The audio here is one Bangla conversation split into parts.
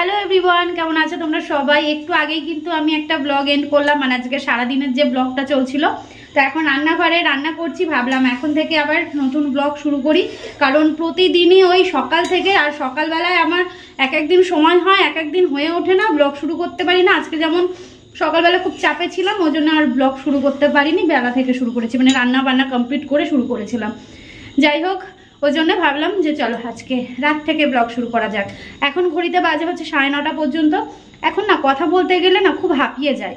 হ্যালো এভরিওয়ান, কেমন আছো তোমরা সবাই? একটু আগেই কিন্তু আমি একটা ব্লগ এন্ড করলাম, মানে আজকে সারাদিনের যে ব্লগটা চলছিল। তো এখন রান্নাঘরে রান্না করছি, ভাবলাম এখন থেকে আবার নতুন ব্লগ শুরু করি, কারণ প্রতিদিনই ওই সকাল থেকে আর সকালবেলায় আমার এক একদিন সময় হয়, এক একদিন হয়ে ওঠে না, ব্লগ শুরু করতে পারি না। আজকে যেমন সকালবেলা খুব চাপে ছিলাম, ওই জন্য আর ব্লগ শুরু করতে পারিনি, বেলা থেকে শুরু করেছি, মানে রান্না বান্না কমপ্লিট করে শুরু করেছিলাম। যাই হোক, ওই জন্য ভাবলাম যে চলো আজকে রাত থেকে ব্লগ শুরু করা যাক। এখন ঘড়িতে বাজে হচ্ছে 9:30 পর্যন্ত। এখন না কথা বলতে গেলে না খুব হাঁপিয়ে যায়,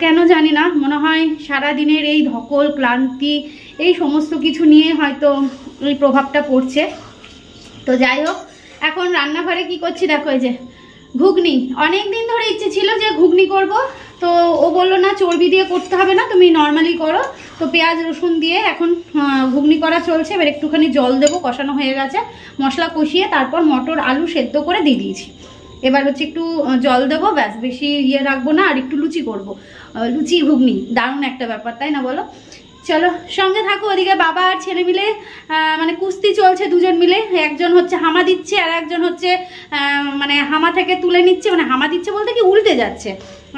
কেন জানি না, মনে হয় সারাদিনের এই ধকল ক্লান্তি এই সমস্ত কিছু নিয়ে হয়তো এই প্রভাবটা পড়ছে। তো যাই হোক, এখন রান্নাঘরে কি করছি দেখো, এই যে ঘুগনি। অনেক দিন ধরে ইচ্ছে ছিল যে ঘুগনি করব, তো ও বললো না চর্বি দিয়ে করতে হবে না, তুমি নর্মালি করো। তো পেঁয়াজ রসুন দিয়ে এখন ঘুগনি করা চলছে। এবার একটুখানি জল দেবো, কষানো হয়ে গেছে, মশলা কষিয়ে তারপর মটর আলু সেদ্ধ করে দিয়ে দিয়েছি। এবার হচ্ছে একটু জল দেবো, ব্যাস, বেশি ইয়ে রাখবো না। আর একটু লুচি করব, লুচি ঘুগনি দারুণ একটা ব্যাপার, তাই না বলো? চলো সঙ্গে থাকো। ওদিকে বাবা আর ছেলে মিলে মানে কুস্তি চলছে, দুজন মিলে। একজন হচ্ছে হামা দিচ্ছে আর একজন হচ্ছে মানে হামা থেকে তুলে নিচ্ছে, মানে হামা দিচ্ছে বলতে কি উল্টে যাচ্ছে,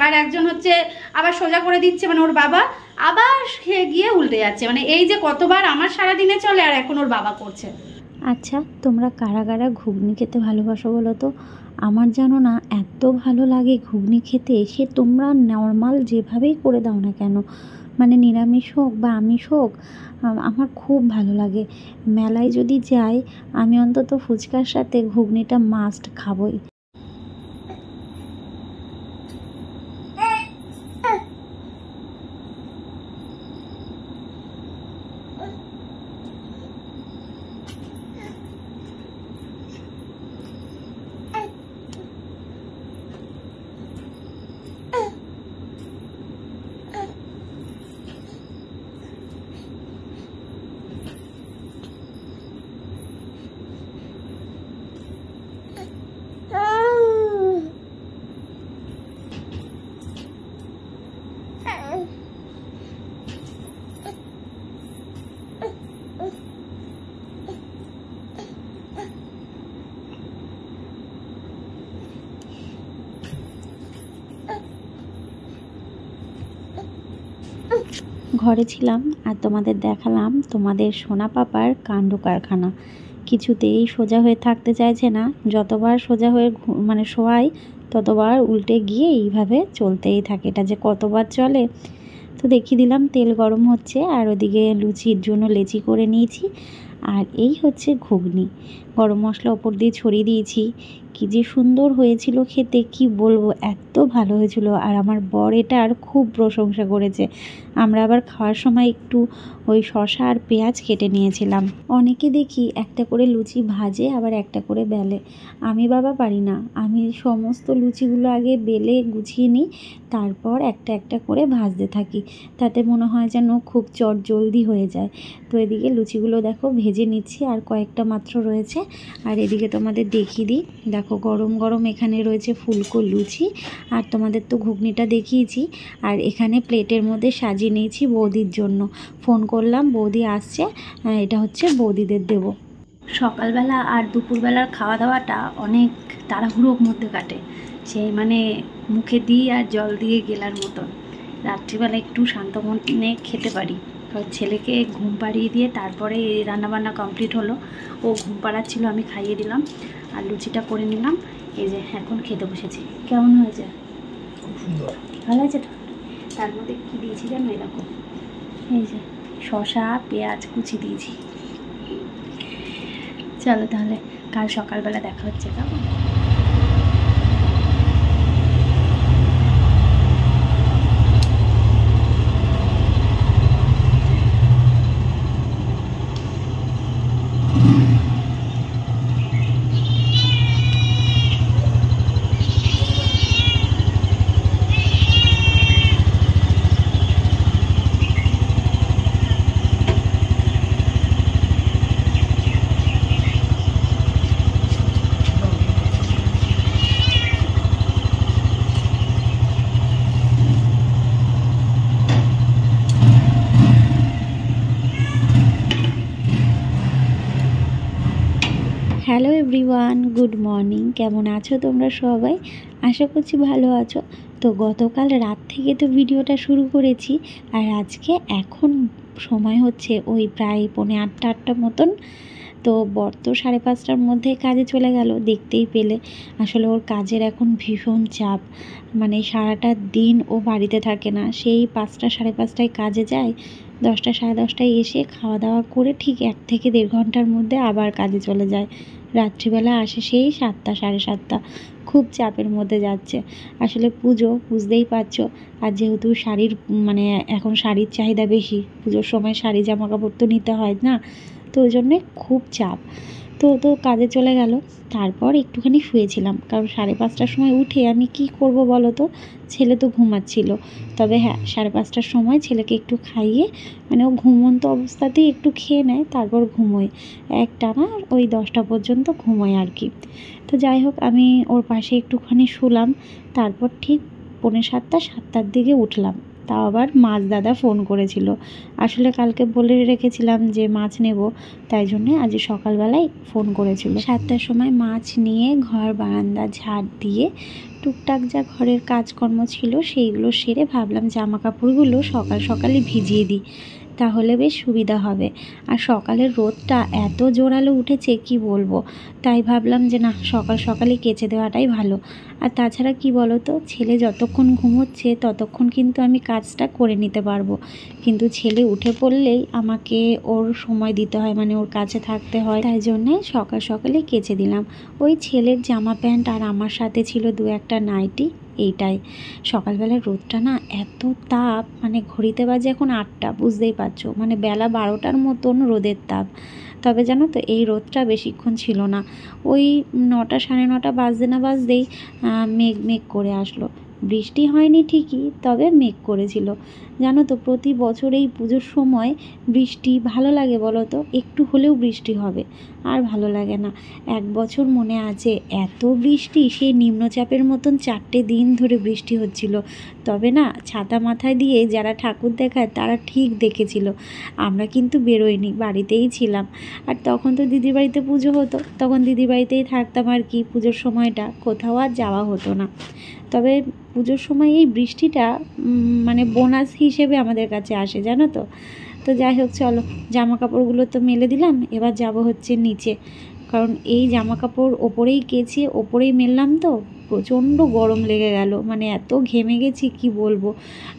আর একজন হচ্ছে আবার সোজা করে দিচ্ছে, মানে ওর বাবা আবার গিয়ে উল্টে যাচ্ছে। মানে এই যে কতবার আমার সারাদিনে চলে, আর এখন ওর বাবা করছে। আচ্ছা, তোমরা কারা কারা ঘুগনি খেতে ভালোবাসো বলো তো? আমার জানো না এত ভালো লাগে ঘুগনি খেতে, সে তোমরা নর্মাল যেভাবেই করে দাও না কেন, মানে নিরামিষ হোক বা আমিষ হোক, আমার খুব ভালো লাগে। মেলায় যদি যাই আমি অন্তত ফুচকার সাথে ঘুগনিটা মাস্ট খাবই। ঘরে ছিলাম আর তোমাদের দেখালাম তোমাদের সোনা পাপার কাণ্ড কারখানা। কিছুতেই সোজা হয়ে থাকতে চাইছে না, যতবার সোজা হয়ে মানে শোয়াই ততবার উল্টে গিয়ে এইভাবে চলতেই থাকে। এটা যে কতবার চলে। তো দেখিয়ে দিলাম তেল গরম হচ্ছে, আর ওদিকে লুচির জন্য লেচি করে নিয়েছি। আর এই হচ্ছে ঘুগনি, গরম মশলা ওপর দিয়ে ছড়িয়ে দিয়েছি। কি যে সুন্দর হয়েছিল খেতে, কি বলবো, এত ভালো হয়েছিল। আর আমার বর এটার খুব প্রশংসা করেছে। আমরা আবার খাওয়ার সময় একটু ওই শসা আর পেঁয়াজ কেটে নিয়েছিলাম। অনেকে দেখি একটা করে লুচি ভাজে, আবার একটা করে বেলে। আমি বাবা পারি না, আমি সমস্ত লুচিগুলো আগে বেলে গুছিয়ে নিই, তারপর একটা একটা করে ভাজতে থাকি। তাতে মনে হয় যেন খুব জলদি হয়ে যায়। তো এদিকে লুচিগুলো দেখো ভেজে নিচ্ছি, আর কয়েকটা মাত্র রয়েছে। আর এদিকে তোমাদের দেখিয়ে দিই, দেখো গরম গরম এখানে রয়েছে ফুলকো লুচি, আর তোমাদের তো ঘুগনিটা দেখিয়েছি। আর এখানে প্লেটের মধ্যে সাজিয়ে নিয়েছি বৌদির জন্য। ফোন করলাম, বৌদি আসছে, এটা হচ্ছে বৌদিদের দেব। সকালবেলা আর দুপুরবেলার খাওয়া দাওয়াটা অনেক তাড়াহুড়োর মধ্যে কাটে, সেই মানে মুখে দিই আর জল দিয়ে গেলার মতন। রাত্রিবেলা একটু শান্ত মনে খেতে পারি। ছেলেকে ঘুম পাড়িয়ে দিয়ে তারপরে রান্নাবান্না কমপ্লিট হলো। ও ঘুম পাড়াচ্ছিল, আমি খাইয়ে দিলাম আর লুচিটা করে নিলাম। এই যে এখন খেতে বসেছি। কেমন হয়েছে? খুব সুন্দর, ভালো হয়েছে তো? তার মধ্যে কী দিয়েছি জানো? এরকম এই যে শসা পেঁয়াজ কুচি দিয়েছি। চলো তাহলে কাল সকালবেলা দেখা হচ্ছে, কেমন? Everyone, good morning. কেমন আছো তোমরা সবাই? আশা করছি ভালো আছো। তো গতকাল রাত থেকে তো ভিডিওটা শুরু করেছি, আর আজকে এখন সময় হচ্ছে ওই প্রায় 8:30 মতন। তো বর তো 5:30টার মধ্যে কাজে চলে গেল, দেখতেই পেলে। আসলে ওর কাজের এখন ভীষণ চাপ, মানে সারাটা দিন ও বাড়িতে থাকে না, সেই 5টা 5:30টায় কাজে যায়, 10টা 10:30টায় এসে খাওয়া দাওয়া করে ঠিক 1 থেকে 1.5 ঘন্টার মধ্যে আবার কাজে চলে যায়। রাত্রিবেলা আসে সেই 7টা 7:30। খুব চাপের মধ্যে যাচ্ছে। আসলে পুজো, বুঝতেই পারছো, আর যেহেতু শাড়ির মানে এখন শাড়ির চাহিদা বেশি, পুজোর সময় শাড়ি জামা কাপড় তো নিতে হয় না, তো ওই জন্যে খুব চাপ। তো কাজে চলে গেল। তারপর একটুখানি শুয়েছিলাম, কারণ 5:30টার সময় উঠে আমি কি করব বলো তো, ছেলে তো ঘুমাচ্ছিল। তবে হ্যাঁ, 5:30টার সময় ছেলেকে একটু খাইয়ে, মানে ও ঘুমন্ত অবস্থাতেই একটু খেয়ে নেয়, তারপর ঘুমোয়। একটানা ওই 10টা পর্যন্ত ঘুমোয় আর কি। তো যাই হোক, আমি ওর পাশে একটুখানি শুলাম। তারপর ঠিক 6:45 7টার দিকে উঠলাম। তাও আবার মাছ দাদা ফোন করেছিল। আসলে কালকে বলে রেখেছিলাম যে মাছ নেব, তাই জন্যে আজ সকালবেলায় ফোন করেছিল। 7টার সময় মাছ নিয়ে ঘর বারান্দা ঝাড় দিয়ে টুকটাক যা ঘরের কাজকর্ম ছিল সেইগুলো সেরে ভাবলাম জামা কাপড়গুলো সকাল সকালই ভিজিয়ে দিই, তাহলে বেশ সুবিধা হবে। আর সকালের রোদটা এত জোরালো উঠেছে কি বলবো, তাই ভাবলাম যে না, সকাল সকালই কেচে দেওয়াটাই ভালো। আর তাছাড়া কি বলো তো, ছেলে যতক্ষণ ঘুমোচ্ছে ততক্ষণ কিন্তু আমি কাজটা করে নিতে পারবো, কিন্তু ছেলে উঠে পড়লেই আমাকে ওর সময় দিতে হয়, মানে ওর কাছে থাকতে হয়, তাই জন্যে সকাল সকালে কেচে দিলাম। ওই ছেলের জামা প্যান্ট আর আমার সাথে ছিল 2-1টা নাইটি, এইটাই। সকালবেলার রোদটা না এত তাপ, মানে ঘড়িতে বাজে এখন 8টা, বুঝতেই পারছো, মানে বেলা 12টার মতন রোদের তাপ। তবে জানো তো, এই রোদটা বেশিক্ষণ ছিল না। ওই 9টা 9:30 বাজতে না বাজতেই মেঘ মেঘ করে আসলো। বৃষ্টি হয়নি ঠিকই, তবে মেঘ করেছিল। জানো তো, প্রতি বছর এই পুজোর সময় বৃষ্টি ভালো লাগে বলো তো, একটু হলেও বৃষ্টি হবে, আর ভালো লাগে না। এক বছর মনে আছে, এত বৃষ্টি, সেই নিম্নচাপের মতন 4টে দিন ধরে বৃষ্টি হচ্ছিল। তবে না, ছাতা মাথায় দিয়ে যারা ঠাকুর দেখায় তারা ঠিক দেখেছিল, আমরা কিন্তু বেরোইনি, বাড়িতেই ছিলাম। আর তখন তো দিদির বাড়িতে পুজো হতো, তখন দিদির বাড়িতেই থাকতাম আর কি। পুজোর সময়টা কোথাও আর যাওয়া হতো না। তবে পুজোর সময় এই বৃষ্টিটা মানে বোনাস হিসেবে আমাদের কাছে আসে, জানো তো। তো যাই হোক, চলো, জামা কাপড়গুলো তো মেলে দিলাম, এবার যাব হচ্ছে নিচে, কারণ এই জামা কাপড় ওপরেই কেচে ওপরেই মেললাম, তো প্রচণ্ড গরম লেগে গেল, মানে এত ঘেমে গেছি কি বলবো।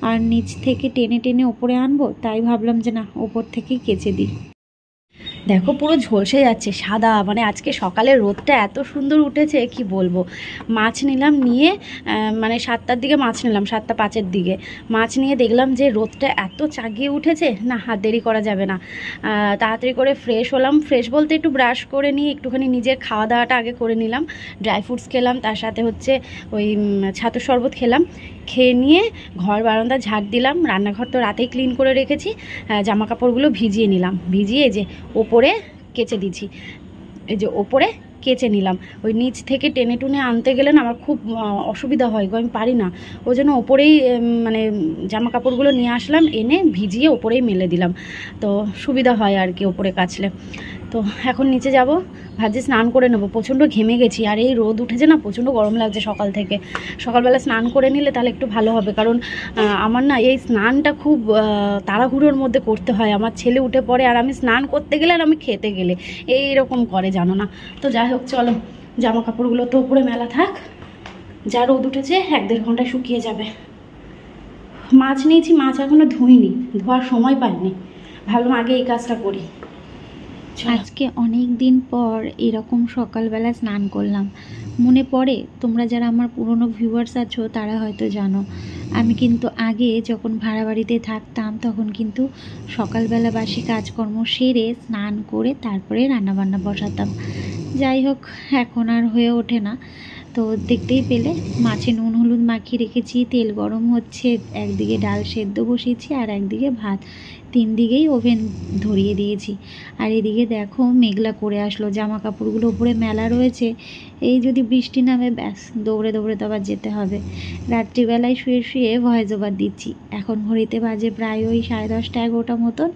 আর নিচ থেকে টেনে টেনে ওপরে আনবো, তাই ভাবলাম যে না, ওপর থেকেই কেচে দিই। দেখো, পুরো ঝলসে যাচ্ছে সাদা, মানে আজকে সকালের রোদটা এত সুন্দর উঠেছে কি বলবো। মাছ নিলাম, নিয়ে মানে 7টার দিকে মাছ নিলাম, 7টা 5-এর দিকে মাছ নিয়ে দেখলাম যে রোদটা এত চাগিয়ে উঠেছে, না হাত দেরি করা যাবে না। তাড়াতাড়ি করে ফ্রেশ হলাম, ফ্রেশ বলতে একটু ব্রাশ করে নিয়ে একটুখানি নিজের খাওয়া দাওয়াটা আগে করে নিলাম। ড্রাই ফ্রুটস খেলাম, তার সাথে হচ্ছে ওই ছাতুর শরবত খেলাম। খেয়ে নিয়ে ঘর বারান্দা ঝাড় দিলাম, রান্নাঘর তো রাতেই ক্লিন করে রেখেছি। জামা কাপড়গুলো ভিজিয়ে নিলাম, ভিজিয়ে যে ওপরে কেচে দিচ্ছি, এই যে ওপরে কেচে নিলাম। ওই নিচ থেকে টেনে টুনে আনতে গেলে না আমার খুব অসুবিধা হয় গো, আমি পারি না। ওই জন্য ওপরেই মানে জামা কাপড়গুলো নিয়ে আসলাম, এনে ভিজিয়ে ওপরেই মেলে দিলাম, তো সুবিধা হয় আর কি ওপরে কাচলে। তো এখন নিচে যাব, ভাবছি স্নান করে নেবো, প্রচণ্ড ঘেমে গেছি। আর এই রোদ উঠেছে না, প্রচণ্ড গরম লাগছে সকাল থেকে। সকালবেলা স্নান করে নিলে তাহলে একটু ভালো হবে, কারণ আমার না এই স্নানটা খুব তাড়াহুড়োর মধ্যে করতে হয়। আমার ছেলে উঠে পড়ে, আর আমি স্নান করতে গেলে আর আমি খেতে গেলে এইরকম করে, জানো না। তো যাই হোক, চলো, জামা কাপড়গুলো তো উপরে মেলা থাক, যা রোদ উঠেছে 1-1.5 ঘন্টায় শুকিয়ে যাবে। মাছ নিয়েছি, মাছ এখনও ধুইনি, ধোয়ার সময় পাইনি, ভাবলাম আগে এই কাজটা করি। আজকে অনেক দিন পর এরকম সকালবেলা স্নান করলাম। মনে পড়ে, তোমরা যারা আমার পুরনো ভিউয়ার্স আছো তারা হয়তো জানো, আমি কিন্তু আগে যখন ভাড়া বাড়িতে থাকতাম তখন কিন্তু সকালবেলা বাসি কাজকর্ম সেরে স্নান করে তারপরে রান্নাবান্না বসাতাম। যাই হোক, এখন আর হয়ে ওঠে না। তো দেখতেই পেলে, মাছে নুন হলুদ মাখিয়ে রেখেছি, তেল গরম হচ্ছে, একদিকে ডাল সেদ্ধ বসিয়েছি আর একদিকে ভাত, 3 দিকেই ওভেন ধরিয়ে দিয়েছি। আর এদিকে দেখো, মেঘলা করে আসলো, জামা কাপড়গুলো উপরে মেলা রয়েছে, এই যদি বৃষ্টি নামে ব্যাস, দৌড়ে দৌড়ে তো আবার যেতে হবে। রাত্রিবেলায় শুয়ে শুয়ে ভয়েস ওভার দিচ্ছি, এখন ঘড়িতে বাজে প্রায় ওই 10:30 11টা মতন।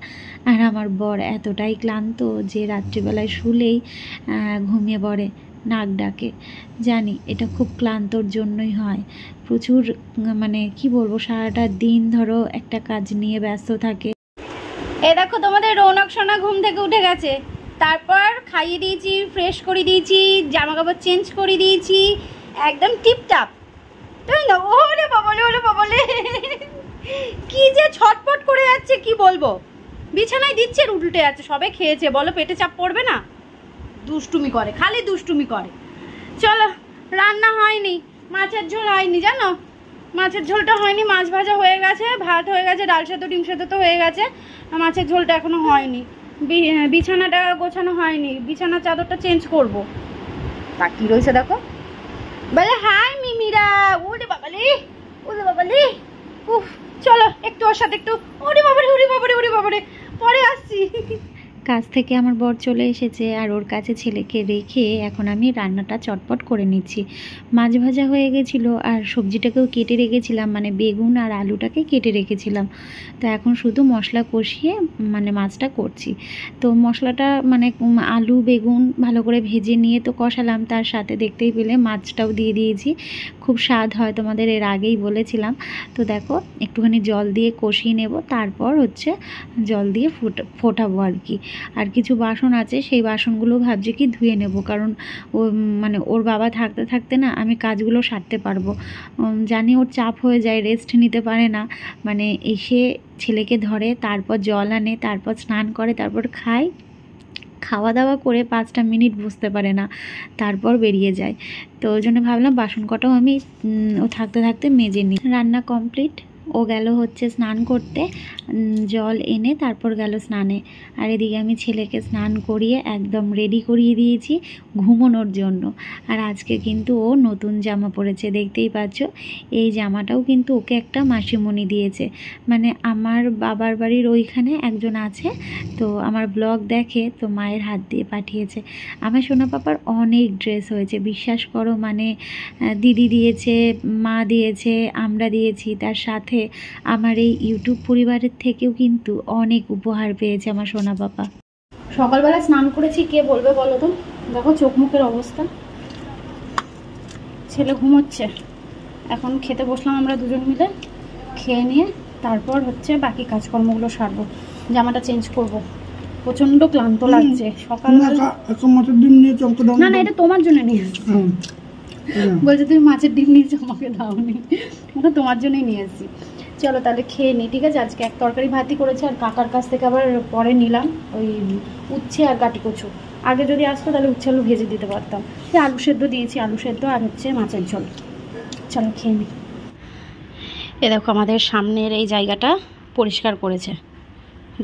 আর আমার বর এতটাই ক্লান্ত যে রাত্রিবেলায় শুলেই ঘুমিয়ে পড়ে, নাক ডাকে। জানি এটা খুব ক্লান্তর জন্যই হয়, প্রচুর মানে কি বলবো, সারাটা দিন ধরো একটা কাজ নিয়ে ব্যস্ত থাকে। এ দেখো তোমাদের রৌনক সোনা ঘুম থেকে উঠে গেছে, তারপর খাইয়ে দিয়েছি, ফ্রেশ করে দিয়েছি, জামা কাপড় চেঞ্জ করে দিয়েছি, একদম টিপটাপ, তাই না? ওরে বাবলে, ওরে বাবলে, কি যে ছটপট করে যাচ্ছে কি বলবো, বিছানায় দিচ্ছে আর উল্টে যাচ্ছে। সবে খেয়েছে, বলো পেটে চাপ পড়বে না? দুষ্টুমি করে, খালি দুষ্টুমি করে। চলো, রান্না হয়নি, মাছের ঝোল হয়নি, জানো মাছের ঝোলটা হয়নি। মাছ ভাজা হয়ে গেছে, ভাত হয়ে গেছে, ডাল সেদ্ধ ডিম সেদ্ধ তো হয়ে গেছে, মাছের ঝোলটা এখনো হয়নি। বিছানাটা গোছানো হয়নি, বিছানার চাদরটা চেঞ্জ করব। তা কি রয়েছে দেখো, বলে হাই মিমিরা, ওরে বাবালে, ওরে বাবালে, উফ। চলো একটু ওর সাথে একটু, ওরে বাবারে, ওরে বাবারে, ওরে বাবারে, পরে আসছি। কাজ থেকে আমার বর চলে এসেছে আর ওর কাছে ছেলেকে রেখে এখন আমি রান্নাটা চটপট করে নিচ্ছি। মাছ ভাজা হয়ে গেছিলো আর সবজিটাকেও কেটে রেখেছিলাম, মানে বেগুন আর আলুটাকে কেটে রেখেছিলাম। তো এখন শুধু মশলা কষিয়ে মানে মাছটা করছি। তো মশলাটা মানে আলু বেগুন ভালো করে ভেজে নিয়ে তো কষালাম, তার সাথে দেখতেই পেলে মাছটাও দিয়ে দিয়েছি। খুব স্বাদ হয়, তোমাদের এর আগেই বলেছিলাম। তো দেখো একটুখানি জল দিয়ে কষিয়ে নেব, তারপর হচ্ছে জল দিয়ে ফোটাবো আর কি। আর কিছু বাসন আছে, সেই বাসনগুলো ভাবছি কি ধুয়ে নেব, কারণ ও মানে ওর বাবা থাকতে থাকতে না আমি কাজগুলো সারতে পারবো। জানি ওর চাপ হয়ে যায়, রেস্ট নিতে পারে না, মানে এসে ছেলেকে ধরে, তারপর জল আনে, তারপর স্নান করে, তারপর খায়, খাওয়া দাওয়া করে 5টা মিনিট বুঝতে পারে না, তারপর বেরিয়ে যায়। তো ওই জন্য ভাবলাম বাসন কটাও আমি ও থাকতে থাকতে মেজে নিই। রান্না কমপ্লিট, ও গেল হচ্ছে স্নান করতে, জল এনে তারপর গেল স্নানে। আর এদিকে আমি ছেলেকে স্নান করিয়ে একদম রেডি করিয়ে দিয়েছি ঘুমোনোর জন্য। আর আজকে কিন্তু ও নতুন জামা পরেছে, দেখতেই পাচ্ছ। এই জামাটাও কিন্তু ওকে একটা মাসিমণি দিয়েছে, মানে আমার বাবার বাড়ির ওইখানে একজন আছে, তো আমার ব্লগ দেখে, তো মায়ের হাত দিয়ে পাঠিয়েছে। আমার সোনা পাপার অনেক ড্রেস হয়েছে, বিশ্বাস করো, মানে দিদি দিয়েছে, মা দিয়েছে, আমরা দিয়েছি, তার সাথে আমার এই ইউটিউব পরিবারের থেকেও কিন্তু অনেক উপহার পেয়েছে আমার সোনা পাপা। সকালবেলা স্নান করেছি, কে বলবে বলো তো? দেখো চোখ মুখের অবস্থা। ছেলে ঘুমোচ্ছে, এখন খেতে বসলাম আমরা দুজন মিলে, খেয়ে নিয়ে তারপর হচ্ছে বাকি কাজকর্মগুলো সারবো, জামাটা চেঞ্জ করব। প্রচন্ড ক্লান্ত লাগছে সকালবেলা। না না, এটা তোমার জন্য নিয়ে এসেছি। বলছে তুমি মাছের ডিম নিয়েছো, আমাকে দাওনি, ওটা তোমার জন্যই নিয়ে এসেছি। চলো তাহলে খেয়ে নিই, ঠিক আছে? আজকে এক তরকারি ভাতই করেছে, আর কাকার কাছ থেকে আবার পরে নিলাম ওই উচ্ছে আর কাটি কচু। আগে যদি আসতো তাহলে উচ্ছে আলু ভেজে দিতে পারতাম। সে আলু সেদ্ধ দিয়েছি, আলু সেদ্ধ আর হচ্ছে মাছের ঝোল। চলো খেয়ে নিই। এ দেখো আমাদের সামনের এই জায়গাটা পরিষ্কার করেছে,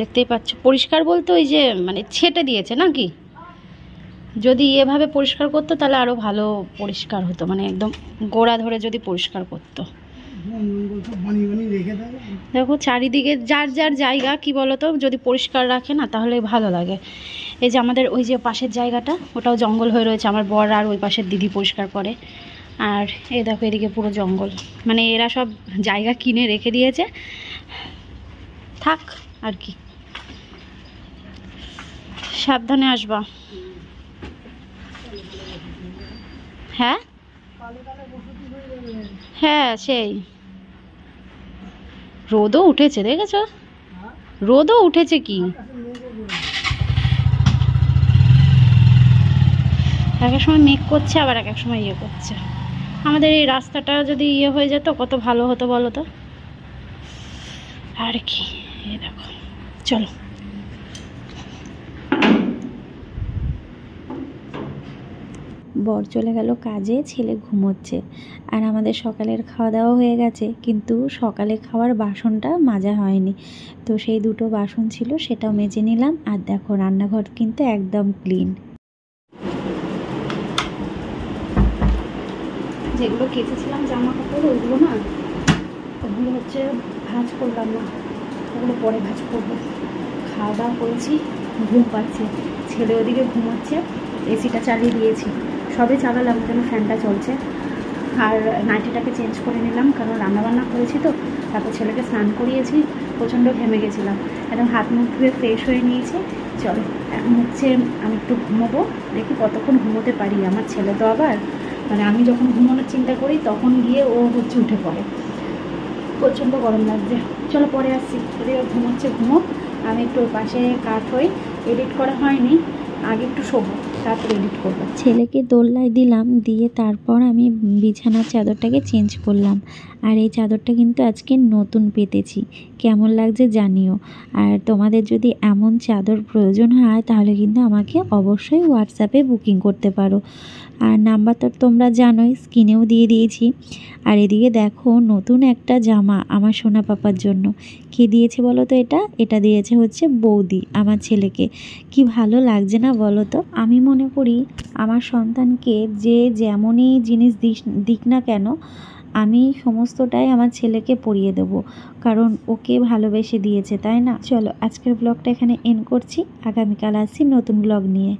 দেখতেই পাচ্ছ। পরিষ্কার বলতে ওই যে মানে ছেটে দিয়েছে নাকি, যদি এভাবে পরিষ্কার করতো তাহলে আরও ভালো পরিষ্কার হতো, মানে একদম গোড়া ধরে যদি পরিষ্কার করতো। দেখো চারিদিকে যার যার জায়গা কি বলতো, যদি পরিষ্কার রাখে না তাহলে ভালো লাগে। এই যে আমাদের ওই যে পাশের জায়গাটা, ওটাও জঙ্গল হয়ে রয়েছে, আমার বর আর ওই পাশের দিদি পরিষ্কার করে। আর এই দেখো এদিকে পুরো জঙ্গল, মানে এরা সব জায়গা কিনে রেখে দিয়েছে, থাক আর কি। সাবধানে আসবা। হ্যাঁ হ্যাঁ, সেই রোদও উঠেছে, দেখেছ? রোদও উঠেছে কি, এক এক সময় মেঘ করছে, আবার এক এক সময় ইয়ে করছে। আমাদের এই রাস্তাটা যদি ইয়ে হয়ে যেত কত ভালো হতো বলো তো, আর কি। এই দেখো, চলো। বর চলে গেল কাজে, ছেলে ঘুমোচ্ছে, আর আমাদের সকালের খাওয়া দাওয়া হয়ে গেছে, কিন্তু সকালে খাওয়ার বাসনটা মাজা হয়নি। তো সেই দুটো বাসন ছিল, সেটাও মেজে নিলাম। আর দেখো রান্নাঘর কিন্তু একদম ক্লিন। যেগুলো কেচেছিলাম জামা কাপড়, ওইগুলো না, ওগুলো হচ্ছে ভাঁজ করলাম না, ওগুলো পরে ভাঁজ করবো। খাওয়া দাওয়া করেছি, ঘুম পাচ্ছে, ছেলে ওদিকে ঘুমাচ্ছে, এসিটা চালিয়ে দিয়েছি, সবে চালালাম, যেন ফ্যানটা চলছে। আর নাইটিটাকে চেঞ্জ করে নিলাম, কারণ রান্নাবান্না করেছি তো, তারপর ছেলেকে স্নান করিয়েছি, প্রচণ্ড ঘেমে গেছিলাম, একদম হাত মুখ ধুয়ে ফ্রেশ হয়ে নিয়েছি, চলো এখন হচ্ছে আমি একটু ঘুমোবো, দেখি কতক্ষণ ঘুমোতে পারি। আমার ছেলে তো আবার মানে আমি যখন ঘুমানোর চিন্তা করি তখন গিয়ে ও হচ্ছে উঠে পড়ে, প্রচণ্ড গরম লাগছে। চলো পরে আসছি, যদি ও ঘুমোচ্ছে ঘুমোক, আমি একটু ওর পাশে কাঠ হই, এডিট করা হয়নি, আগে একটু শোবো তারপরে এডিট করবো। ছেলেকে দোলনায় দিলাম, দিয়ে তারপর আমি বিছানার চাদরটাকে চেঞ্জ করলাম। আর এই চাদরটা কিন্তু আজকে নতুন পেতেছি, কেমন লাগছে জানিও। আর তোমাদের যদি এমন চাদর প্রয়োজন হয় তাহলে কিন্তু আমাকে অবশ্যই হোয়াটসঅ্যাপে বুকিং করতে পারো। আর নাম্বার তো তোমরা জানোই, স্ক্রিনেও দিয়ে দিয়েছি। আর এদিকে দেখো নতুন একটা জামা আমার সোনা পাপার জন্য। কে দিয়েছে বলো তো? এটা দিয়েছে হচ্ছে বৌদি আমার ছেলেকে। কি ভালো লাগছে না বলো তো? আমি মনে করি আমার সন্তানকে যে যেমনই জিনিস দিক না কেন, আমি সমস্তটাই আমার ছেলেকে পরিয়ে দেব, কারণ ওকে ভালোবেসে দিয়েছে, তাই না? চলো আজকের ব্লগটা এখানে এন্ড করছি, আগামীকাল আসছি নতুন ব্লগ নিয়ে।